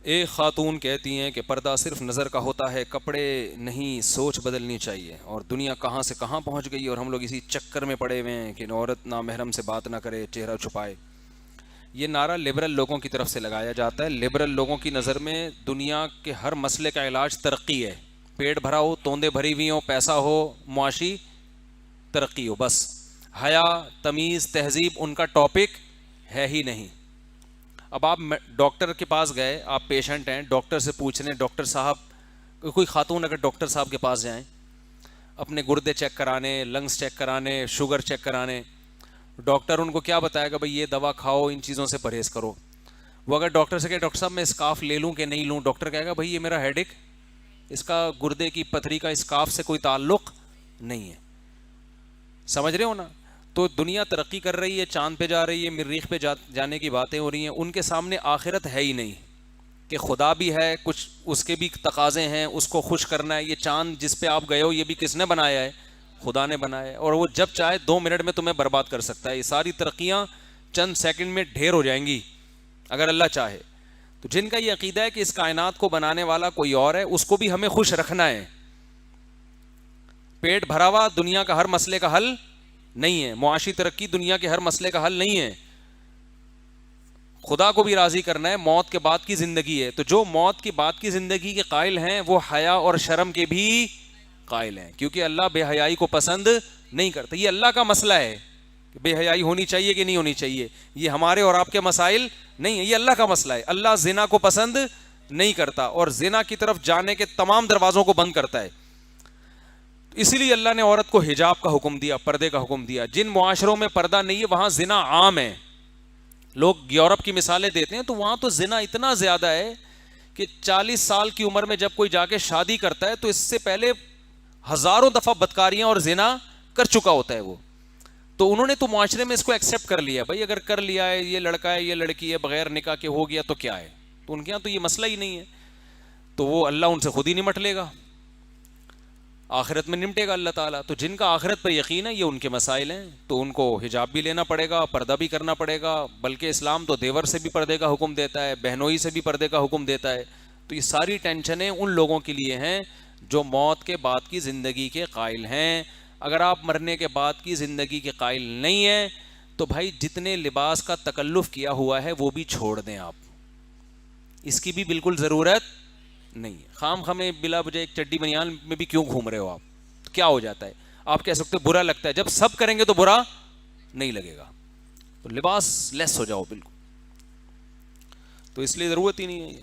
ایک خاتون کہتی ہیں کہ پردہ صرف نظر کا ہوتا ہے، کپڑے نہیں، سوچ بدلنی چاہیے، اور دنیا کہاں سے کہاں پہنچ گئی اور ہم لوگ اسی چکر میں پڑے ہوئے ہیں کہ عورت نامحرم سے بات نہ کرے، چہرہ چھپائے۔ یہ نعرہ لبرل لوگوں کی طرف سے لگایا جاتا ہے۔ لبرل لوگوں کی نظر میں دنیا کے ہر مسئلے کا علاج ترقی ہے، پیٹ بھرا ہو، توندے بھری ہوئی ہوں، پیسہ ہو، معاشی ترقی ہو، بس حیا، تمیز، تہذیب ان کا ٹاپک ہے ہی نہیں۔ اب آپ ڈاکٹر کے پاس گئے، آپ پیشنٹ ہیں، ڈاکٹر سے پوچھ رہے ہیں ڈاکٹر صاحب، کوئی خاتون اگر ڈاکٹر صاحب کے پاس جائیں اپنے گردے چیک کرانے، لنگس چیک کرانے، شوگر چیک کرانے، ڈاکٹر ان کو کیا بتائے گا؟ بھئی یہ دوا کھاؤ، ان چیزوں سے پرہیز کرو۔ وہ اگر ڈاکٹر سے کہے ڈاکٹر صاحب میں اسکاف لے لوں کہ نہیں لوں، ڈاکٹر کہے گا بھئی یہ میرا ہیڈ ایک، اس کا گردے کی پتھری کا اسکاف سے کوئی تعلق نہیں ہے۔ سمجھ رہے ہو نا؟ تو دنیا ترقی کر رہی ہے، چاند پہ جا رہی ہے، مریخ پہ جانے کی باتیں ہو رہی ہیں، ان کے سامنے آخرت ہے ہی نہیں کہ خدا بھی ہے، کچھ اس کے بھی تقاضے ہیں، اس کو خوش کرنا ہے۔ یہ چاند جس پہ آپ گئے ہو یہ بھی کس نے بنایا ہے؟ خدا نے بنایا ہے، اور وہ جب چاہے 2 منٹ میں تمہیں برباد کر سکتا ہے۔ یہ ساری ترقیاں چند سیکنڈ میں ڈھیر ہو جائیں گی اگر اللہ چاہے تو۔ جن کا یہ عقیدہ ہے کہ اس کائنات کو بنانے والا کوئی اور ہے، اس کو بھی ہمیں خوش رکھنا ہے۔ پیٹ بھرا ہوا دنیا کا ہر مسئلے کا حل نہیں ہے، معاشی ترقی دنیا کے ہر مسئلے کا حل نہیں ہے۔ خدا کو بھی راضی کرنا ہے، موت کے بعد کی زندگی ہے، تو جو موت کے بعد کی زندگی کے قائل ہیں وہ حیا اور شرم کے بھی قائل ہیں، کیونکہ اللہ بے حیائی کو پسند نہیں کرتا۔ یہ اللہ کا مسئلہ ہے کہ بے حیائی ہونی چاہیے کہ نہیں ہونی چاہیے، یہ ہمارے اور آپ کے مسائل نہیں ہے، یہ اللہ کا مسئلہ ہے۔ اللہ زنا کو پسند نہیں کرتا اور زنا کی طرف جانے کے تمام دروازوں کو بند کرتا ہے۔ اسی لیے اللہ نے عورت کو حجاب کا حکم دیا، پردے کا حکم دیا۔ جن معاشروں میں پردہ نہیں ہے وہاں زنا عام ہے۔ لوگ یورپ کی مثالیں دیتے ہیں تو وہاں تو زنا اتنا زیادہ ہے کہ 40 سال کی عمر میں جب کوئی جا کے شادی کرتا ہے تو اس سے پہلے ہزاروں دفعہ بدکاریاں اور زنا کر چکا ہوتا ہے وہ۔ تو انہوں نے تو معاشرے میں اس کو ایکسیپٹ کر لیا، بھائی اگر کر لیا ہے، یہ لڑکا ہے، یہ لڑکی ہے، بغیر نکاح کے ہو گیا تو کیا ہے، تو ان کے یہاں تو یہ مسئلہ ہی نہیں ہے، تو وہ اللہ ان سے خود ہی نمٹ لے گا، آخرت میں نمٹے گا اللہ تعالیٰ۔ تو جن کا آخرت پر یقین ہے یہ ان کے مسائل ہیں، تو ان کو حجاب بھی لینا پڑے گا، پردہ بھی کرنا پڑے گا، بلکہ اسلام تو دیور سے بھی پردے کا حکم دیتا ہے، بہنوئی سے بھی پردے کا حکم دیتا ہے۔ تو یہ ساری ٹینشنیں ان لوگوں کے لیے ہیں جو موت کے بعد کی زندگی کے قائل ہیں۔ اگر آپ مرنے کے بعد کی زندگی کے قائل نہیں ہیں تو بھائی جتنے لباس کا تکلف کیا ہوا ہے وہ بھی چھوڑ دیں، آپ اس کی بھی بالکل ضرورت نہیں ہے۔ خام خامے بلا وجہ ایک چڈی بنیان میں بھی کیوں گھوم رہے ہو آپ؟ تو کیا ہو جاتا ہے؟ آپ کہہ سکتے برا لگتا ہے، جب سب کریں گے تو برا نہیں لگے گا، تو لباس لیس ہو جاؤ بالکل، تو اس لیے ضرورت ہی نہیں ہے۔